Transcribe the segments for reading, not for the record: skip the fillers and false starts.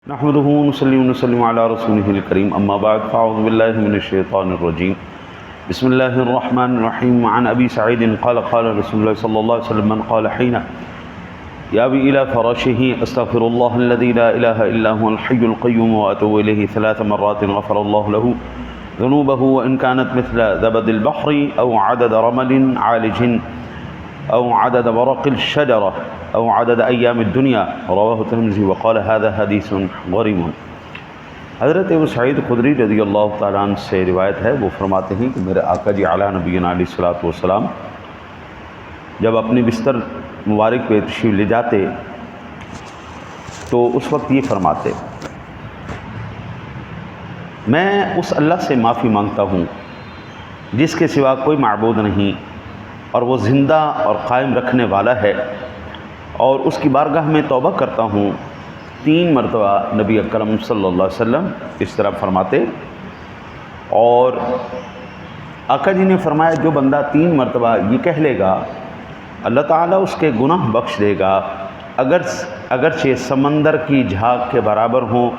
نحمده ونصلي ونسلم على رسوله الكريم اما بعد فاعوذ بالله من الشيطان الرجيم بسم الله الرحمن الرحيم عن ابي سعيد قال قال رسول الله صلى الله عليه وسلم من قال حين يأوي الى فراشه استغفر الله الذي لا اله الا هو الحي القيوم واتوب اليه 3 مرات غفر الله له ذنوبه وان كانت مثل زبد البحر او عدد رمل عالج او عدد ورق الشجرة او عدد ایام الدنیا رواه الترمذی وقال هذا حدیث غریب۔ حضرت ابو سعید خدری رضی اللہ تعالیٰ عنہ سے روایت ہے، وہ فرماتے ہیں کہ میرے آقا جی اعلیٰ نبینا علیہ الصلوۃ والسلام جب اپنی بستر مبارک پہ تشریف لے جاتے تو اس وقت یہ فرماتے، میں اس اللہ سے معافی مانگتا ہوں جس کے سوا کوئی معبود نہیں اور وہ زندہ اور قائم رکھنے والا ہے، اور اس کی بارگاہ میں توبہ کرتا ہوں 3 مرتبہ۔ نبی اکرم صلی اللہ علیہ وسلم اس طرح فرماتے، اور آقا جی نے فرمایا جو بندہ 3 مرتبہ یہ کہہ لے گا اللہ تعالیٰ اس کے گناہ بخش دے گا، اگرچہ سمندر کی جھاگ کے برابر ہوں،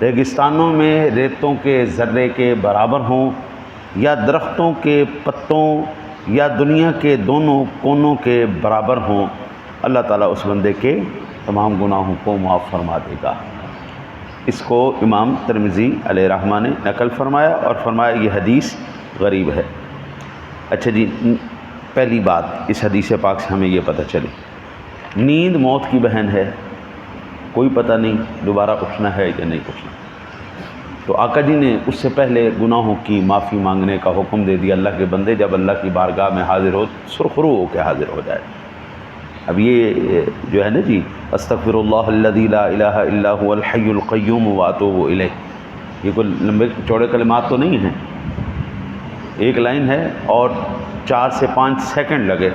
ریگستانوں میں ریتوں کے ذرے کے برابر ہوں، یا درختوں کے پتوں یا دنیا کے دونوں کونوں کے برابر ہوں، اللہ تعالیٰ اس بندے کے تمام گناہوں کو معاف فرما دے گا۔ اس کو امام ترمذی علیہ رحمہ نے نقل فرمایا اور فرمایا یہ حدیث غریب ہے۔ اچھا جی، پہلی بات اس حدیث پاک سے ہمیں یہ پتہ چلی، نیند موت کی بہن ہے، کوئی پتہ نہیں دوبارہ اٹھنا ہے یا نہیں اٹھنا، تو آقا جی نے اس سے پہلے گناہوں کی معافی مانگنے کا حکم دے دیا۔ اللہ کے بندے جب اللہ کی بارگاہ میں حاضر ہو سرخرو ہو کے حاضر ہو جائے۔ اب یہ جو ہے نا جی، استغفر اللہ الذی لا الہ الا هو الحی القیوم واتوب الیہ، یہ کوئی لمبے چوڑے کلمات تو نہیں ہیں، ایک لائن ہے اور 4 سے 5 سیکنڈ لگے،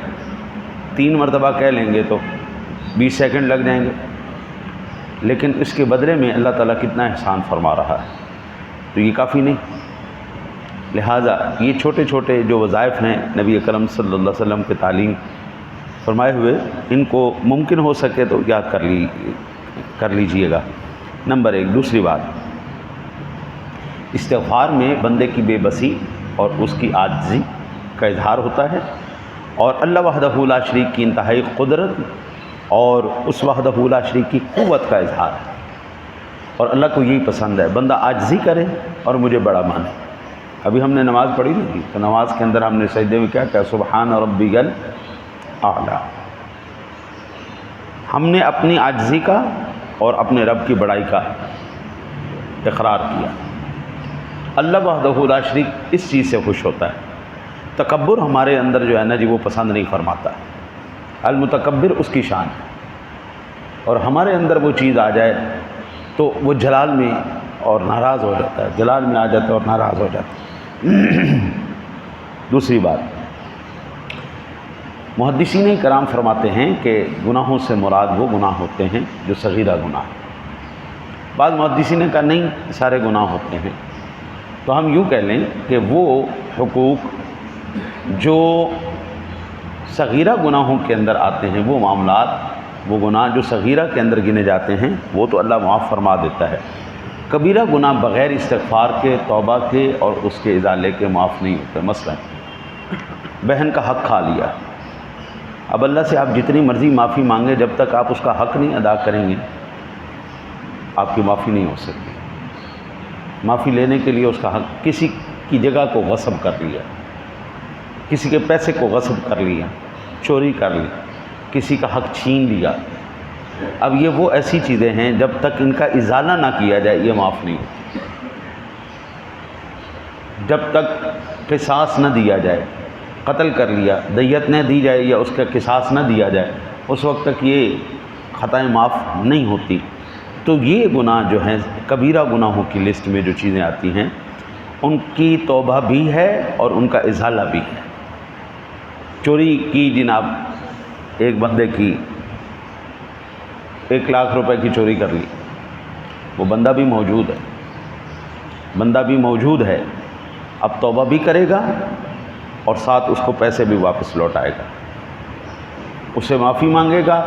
3 مرتبہ کہہ لیں گے تو 20 سیکنڈ لگ جائیں گے، لیکن اس کے بدلے میں اللہ تعالیٰ کتنا احسان فرما رہا ہے، تو یہ کافی نہیں۔ لہٰذا یہ چھوٹے چھوٹے جو وظائف ہیں نبی اکرم صلی اللہ علیہ وسلم کے تعلیم فرمائے ہوئے، ان کو ممکن ہو سکے تو یاد کر لیجئے گا۔ نمبر 1۔ دوسری بات، استغفار میں بندے کی بے بسی اور اس کی عاجزی کا اظہار ہوتا ہے، اور اللہ وحدہ لا شریک کی انتہائی قدرت اور اس وحدہ لا شریک کی قوت کا اظہار ہے، اور اللہ کو یہی پسند ہے بندہ عاجزی کرے اور مجھے بڑا مانے۔ ابھی ہم نے نماز پڑھی نہیں تو نماز کے اندر ہم نے سجدے میں کیا کہا؟ سبحان ربی اعلیٰ۔ ہم نے اپنی عاجزی کا اور اپنے رب کی بڑائی کا اقرار کیا۔ اللہ وحدہ لا شریک اس چیز سے خوش ہوتا ہے، تکبر ہمارے اندر جو ہے نا جی وہ پسند نہیں فرماتا ہے، المتکبر اس کی شان ہے، اور ہمارے اندر وہ چیز آ جائے تو وہ جلال میں اور ناراض ہو جاتا ہے، جلال میں آ جاتا ہے اور ناراض ہو جاتا ہے۔ دوسری بات، محدثین کرام فرماتے ہیں کہ گناہوں سے مراد وہ گناہ ہوتے ہیں جو صغیرہ گناہ ہیں۔ بعض محدثین نے کہا نہیں، سارے گناہ ہوتے ہیں، تو ہم یوں کہہ لیں کہ وہ حقوق جو صغیرہ گناہوں کے اندر آتے ہیں، وہ معاملات، وہ گناہ جو صغیرہ کے اندر گنے جاتے ہیں، وہ تو اللہ معاف فرما دیتا ہے۔ کبیرہ گناہ بغیر استغفار کے، توبہ کے اور اس کے ازالے کے معاف نہیں ہوتے۔ مثلا بہن کا حق کھا لیا، اب اللہ سے آپ جتنی مرضی معافی مانگیں، جب تک آپ اس کا حق نہیں ادا کریں گے آپ کی معافی نہیں ہو سکتی۔ معافی لینے کے لیے اس کا حق، کسی کی جگہ کو غصب کر لیا، کسی کے پیسے کو غصب کر لیا، چوری کر لی، کسی کا حق چھین لیا، اب یہ وہ ایسی چیزیں ہیں جب تک ان کا ازالہ نہ کیا جائے یہ معاف نہیں ہوتی۔ جب تک قصاص نہ دیا جائے، قتل کر لیا، دیت نہ دی جائے یا اس کا قصاص نہ دیا جائے، اس وقت تک یہ خطائیں معاف نہیں ہوتی۔ تو یہ گناہ جو ہیں کبیرہ گناہوں کی لسٹ میں جو چیزیں آتی ہیں، ان کی توبہ بھی ہے اور ان کا ازالہ بھی ہے۔ چوری کی جناب، ایک بندے کی 1 لاکھ روپے کی چوری کر لی، وہ بندہ بھی موجود ہے، اب توبہ بھی کرے گا اور ساتھ اس کو پیسے بھی واپس لوٹائے گا، اس سے معافی مانگے گا،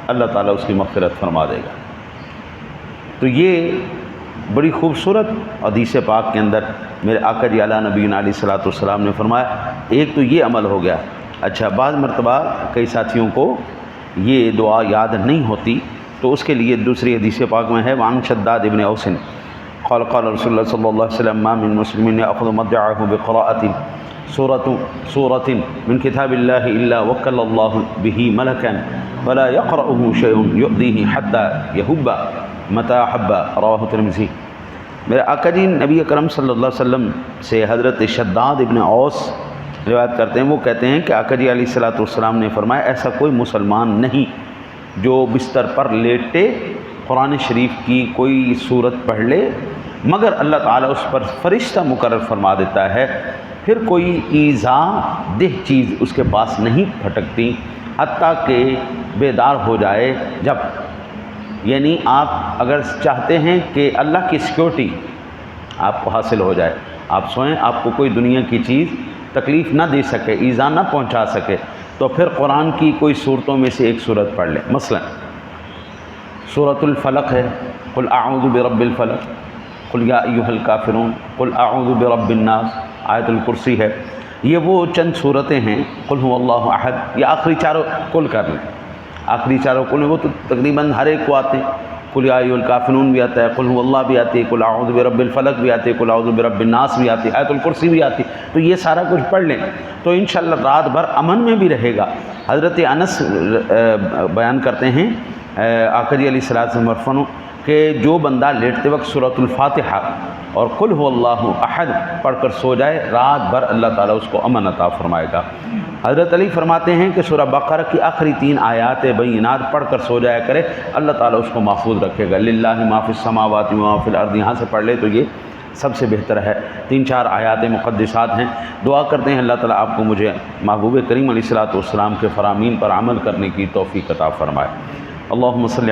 اللہ تعالیٰ اس کی مغفرت فرما دے گا۔ تو یہ بڑی خوبصورت حدیث پاک کے اندر میرے آقا جی اعلیٰ نبینا علیہ الصلوۃ والسلام نے فرمایا، ایک تو یہ عمل ہو گیا۔ اچھا، بعض مرتبہ کئی ساتھیوں کو یہ دعا یاد نہیں ہوتی، تو اس کے لیے دوسری حدیث پاک میں ہے، وعن شداد ابن اوس قال قال رسول اللہ صلی اللہ علیہ وسلم ما من مسلم یأخذ مضجعه بقراءة سورة من کتاب اللہ الا وکل اللہ به ملکا ولا يقرأه شيء يؤذيه حتى يهب متى حب، رواہ ترمذی۔ میرے آقا جی نبی اکرم صلی اللہ علیہ وسلم سے حضرت شداد ابن اوس روایت کرتے ہیں، وہ کہتے ہیں کہ آقا جی علیہ الصلوۃ والسلام نے فرمایا، ایسا کوئی مسلمان نہیں جو بستر پر لیٹے قرآن شریف کی کوئی صورت پڑھ لے مگر اللہ تعالیٰ اس پر فرشتہ مقرر فرما دیتا ہے، پھر کوئی ایذا دہ چیز اس کے پاس نہیں پھٹکتی حتیٰ کہ بیدار ہو جائے۔ جب یعنی آپ اگر چاہتے ہیں کہ اللہ کی سیکیورٹی آپ کو حاصل ہو جائے، آپ سوئیں، آپ کو کوئی دنیا کی چیز تکلیف نہ دے سکے، ایذا نہ پہنچا سکے، تو پھر قرآن کی کوئی صورتوں میں سے ایک صورت پڑھ لیں۔ مثلا سورۃ الفلق ہے، قل اعوذ برب الفلق، قل یا ایھا الکافرون، قل اعوذ برب الناس، آیت الکرسی ہے۔ یہ وہ چند صورتیں ہیں، قل هو اللہ احد، یہ آخری چاروں کل کر لیں، آخری چاروں کل وہ تو تقریباً ہر ایک کو آتے ہیں، قل یا ایھا الکافرون بھی آتا ہے، قل هو اللہ بھی آتی ہے، قل اعوذ برب الفلق بھی آتی ہے، قل اعوذ برب الناس بھی آتی ہے، آیت الکرسی بھی آتی ہے، تو یہ سارا کچھ پڑھ لیں تو انشاءاللہ رات بھر امن میں بھی رہے گا۔ حضرت انس بیان کرتے ہیں آقا جی علیہ الصلوۃ والسلام مرفوعاً کہ جو بندہ لیٹتے وقت سورۃ الفاتحہ اور قل هو اللہ احد پڑھ کر سو جائے، رات بھر اللہ تعالیٰ اس کو امن عطا فرمائے گا۔ حضرت علی فرماتے ہیں کہ سورہ بقرہ کی آخری 3 آیات بینات پڑھ کر سو جایا کرے، اللہ تعالیٰ اس کو محفوظ رکھے گا۔ للہ ما فی السماوات و ما فی الارض، یہاں سے پڑھ لے تو یہ سب سے بہتر ہے۔ 3-4 آیات مقدسات ہیں۔ دعا کرتے ہیں اللہ تعالیٰ آپ کو مجھے محبوب کریم علیہ الصلوۃ والسلام کے فرامین پر عمل کرنے کی توفیق عطا فرمائے۔ اللہم صلی